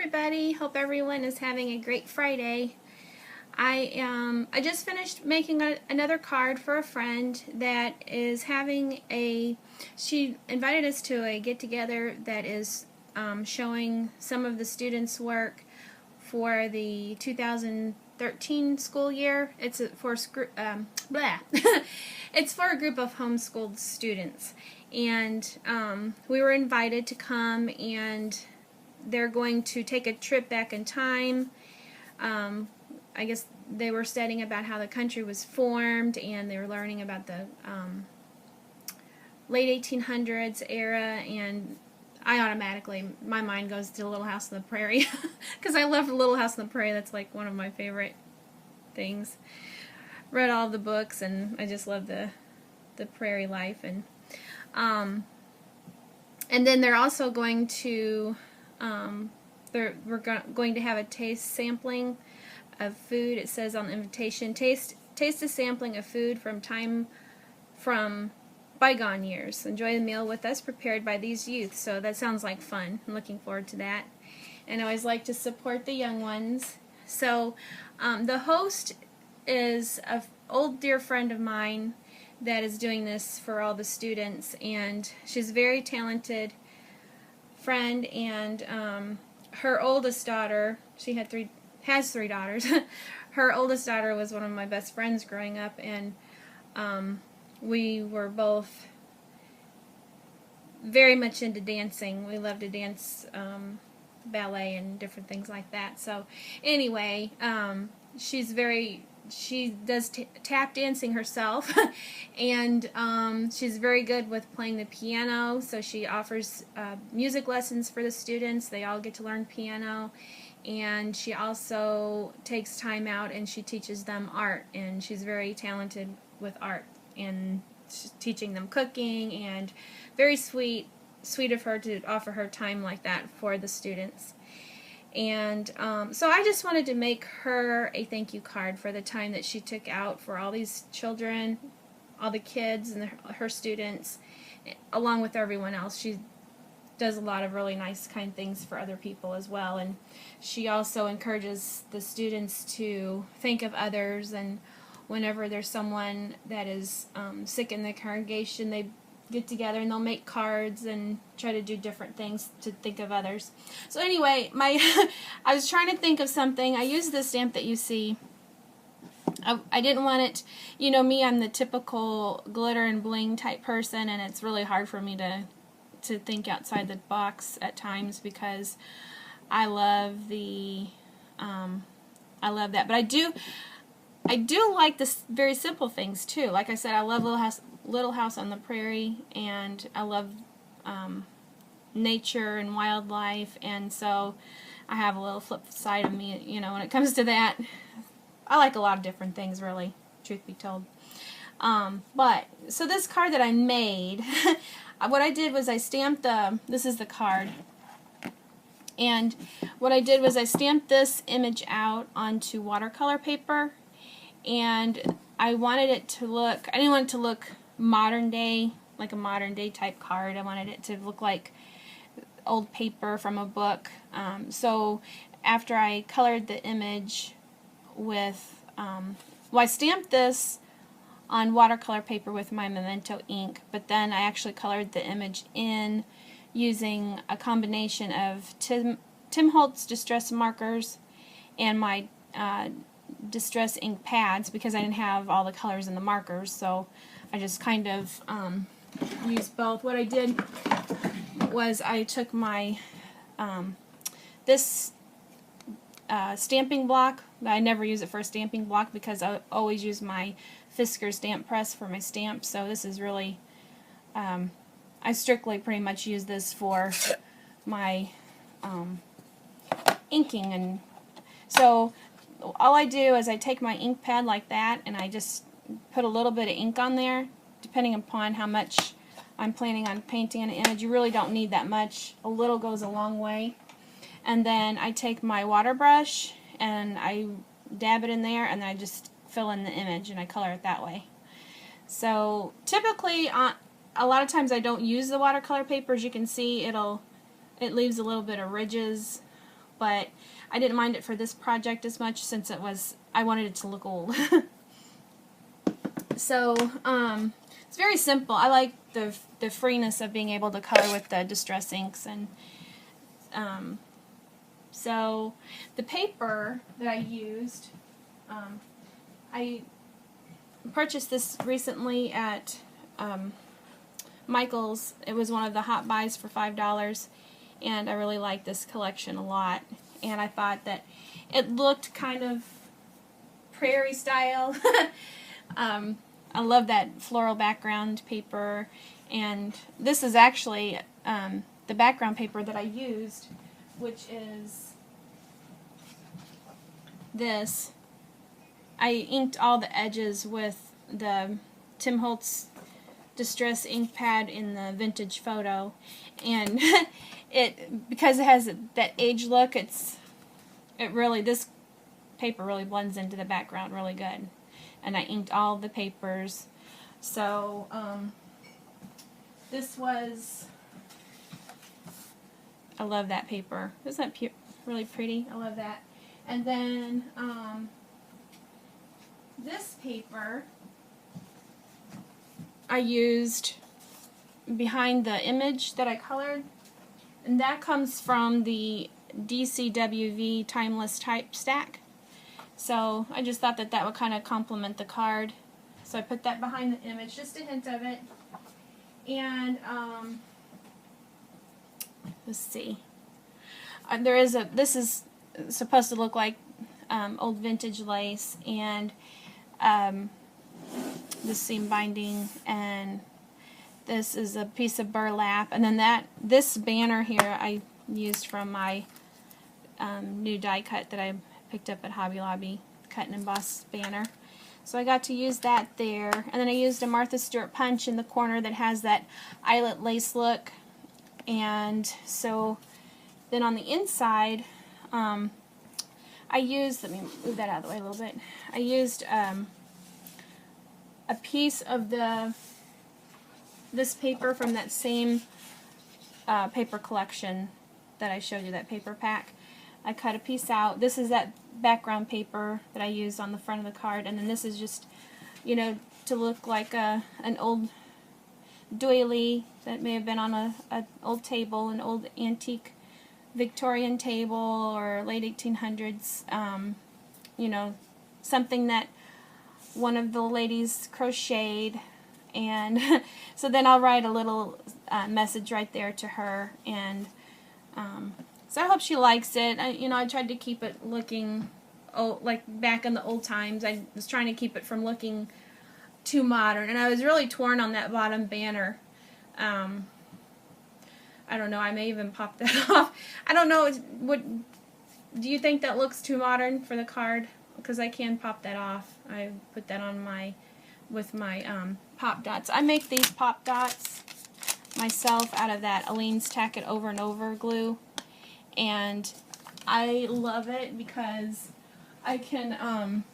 everybody. Hope everyone is having a great Friday. I just finished making another card for a friend that is having she invited us to a get-together that is showing some of the students' work for the 2013 school year. It's for it's for a group of homeschooled students, and we were invited to come, and they're going to take a trip back in time. I guess they were studying about how the country was formed, and they were learning about the late 1800s era, and my mind goes to Little House on the Prairie, because I love Little House on the Prairie. That's like one of my favorite things. Read all the books, and I just love the prairie life. And then they're also going to we're going to have a taste sampling of food. It says on the invitation, taste a sampling of food from bygone years. Enjoy the meal with us prepared by these youth. So that sounds like fun. I'm looking forward to that. And I always like to support the young ones. So the host is an old dear friend of mine that is doing this for all the students, and she's a very talented friend, and her oldest daughter, she has three daughters. Her oldest daughter was one of my best friends growing up, and we were both very much into dancing. We loved to dance ballet and different things like that. So anyway, she does tap dancing herself, and she's very good with playing the piano, so she offers music lessons for the students. They all get to learn piano, and she also takes time out and she teaches them art, and she's very talented with art, and she's teaching them cooking, and very sweet of her to offer her time like that for the students. And so I just wanted to make her a thank you card for the time that she took out for all these children, all the kids and her students, along with everyone else. She does a lot of really nice, kind things for other people as well. And she also encourages the students to think of others, and whenever there's someone that is sick in the congregation, they get together and they'll make cards and try to do different things to think of others. So anyway, I was trying to think of something. I used this stamp that you see. I didn't want it, you know me, I'm the typical glitter and bling type person, and it's really hard for me to think outside the box at times, because I love that. But I do like this very simple things too. Like I said, I love Little House on the Prairie, and I love nature and wildlife, and so I have a little flip side of me, you know, when it comes to that. I like a lot of different things, really, truth be told. But so this card that I made, what I did was I stamped this is the card, and what I did was I stamped this image out onto watercolor paper, and I wanted it to look, I didn't want it to look modern day, like a modern day type card. I wanted it to look like old paper from a book. So after I colored the image with, I stamped this on watercolor paper with my Memento ink, but then I actually colored the image in using a combination of Tim Holtz Distress markers and my Distress ink pads, because I didn't have all the colors in the markers, so I just kind of used both. What I did was I took my this stamping block. I never use it for a stamping block because I always use my Fisker stamp press for my stamps, so this is really I strictly pretty much use this for my inking. And so all I do is I take my ink pad like that, and I just put a little bit of ink on there, depending upon how much I'm planning on painting an image. You really don't need that much. A little goes a long way. And then I take my water brush and I dab it in there, and then I just fill in the image and I color it that way. So typically, a lot of times I don't use the watercolor paper. As you can see, it leaves a little bit of ridges but I didn't mind it for this project as much since I wanted it to look old. So, it's very simple. I like the freeness of being able to color with the distress inks, and so the paper that I used, I purchased this recently at Michael's. It was one of the hot buys for $5, and I really like this collection a lot, and I thought that it looked kind of prairie style. I love that floral background paper, and this is actually the background paper that I used, which is this. I inked all the edges with the Tim Holtz Distress ink pad in the vintage photo, and because it has that age look, this paper really blends into the background really good. And I inked all the papers. So this was, I love that paper. Isn't that really pretty? I love that. And then this paper I used behind the image that I colored, and that comes from the DCWV Timeless Type Stack. So I just thought that would kind of complement the card. So I put that behind the image, just a hint of it. And let's see. This is supposed to look like old vintage lace, and the seam binding, and this is a piece of burlap, and then this banner here I used from my new die cut that I picked up at Hobby Lobby, cut and emboss banner. So I got to use that there, and then I used a Martha Stewart punch in the corner that has that eyelet lace look. And so then on the inside, I used, let me move that out of the way a little bit, I used a piece of this paper from that same paper collection that I showed you, that paper pack. I cut a piece out. This is that background paper that I used on the front of the card, and then this is just, you know, to look like an old doily that may have been on an old table, an old antique Victorian table or late 1800s, you know, something that one of the ladies crocheted. And so then I'll write a little message right there to her, and so I hope she likes it. I tried to keep it looking like back in the old times. I was trying to keep it from looking too modern, and I was really torn on that bottom banner. I don't know, I may even pop that off. I don't know, do you think that looks too modern for the card? Because I can pop that off. I put that on with my pop dots. I make these pop dots myself out of that Aleene's Tack It Over and Over glue, and I love it because I can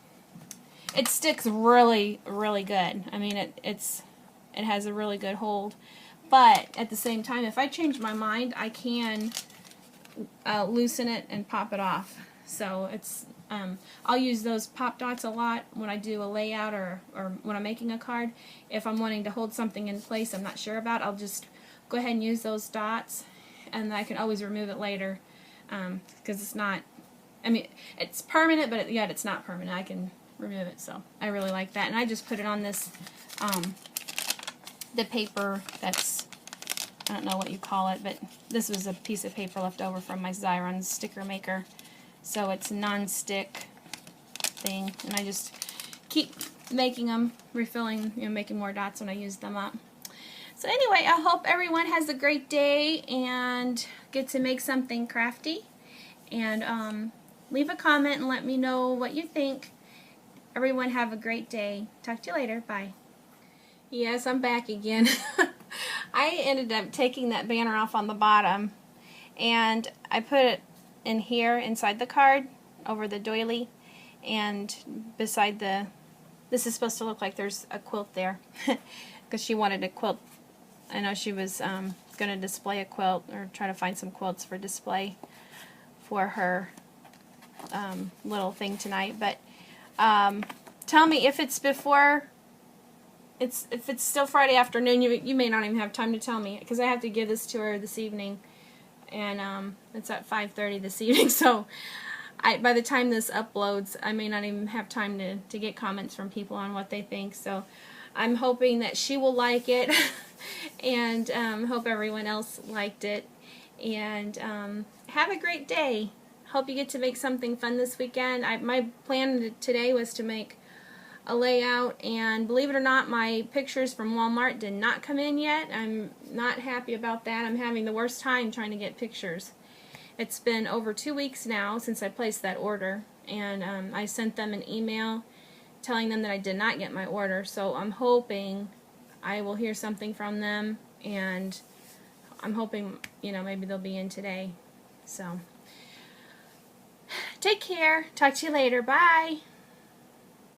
it sticks really, really good. I mean, it has a really good hold, but at the same time, if I change my mind, I can loosen it and pop it off. So it's I'll use those pop dots a lot when I do a layout or when I'm making a card. If I'm wanting to hold something in place I'm not sure about, I'll just go ahead and use those dots, and I can always remove it later, because it's not, I mean, it's permanent, but yet it's not permanent. I can remove it, so I really like that. And I just put it on this, the paper that's, I don't know what you call it, but this was a piece of paper left over from my Xyron sticker maker. So it's non-stick thing, and I just keep making them, refilling, making more dots when I use them up. So anyway, I hope everyone has a great day and get to make something crafty. And leave a comment and let me know what you think. Everyone have a great day. Talk to you later. Bye. Yes, I'm back again. I ended up taking that banner off on the bottom, and I put it in here inside the card over the doily, and beside this is supposed to look like there's a quilt there because she wanted a quilt. I know she was going to display a quilt or try to find some quilts for display for her little thing tonight. But tell me if it's before, if it's still Friday afternoon. You may not even have time to tell me, because I have to give this to her this evening, and it's at 5:30 this evening. So by the time this uploads, I may not even have time to get comments from people on what they think. So I'm hoping that she will like it, and hope everyone else liked it. And have a great day. Hope you get to make something fun this weekend. My plan today was to make a layout, and believe it or not, my pictures from Walmart did not come in yet. I'm not happy about that. I'm having the worst time trying to get pictures. It's been over 2 weeks now since I placed that order, and I sent them an email telling them that I did not get my order. So I'm hoping I will hear something from them, and I'm hoping, maybe they'll be in today. So take care. Talk to you later. Bye.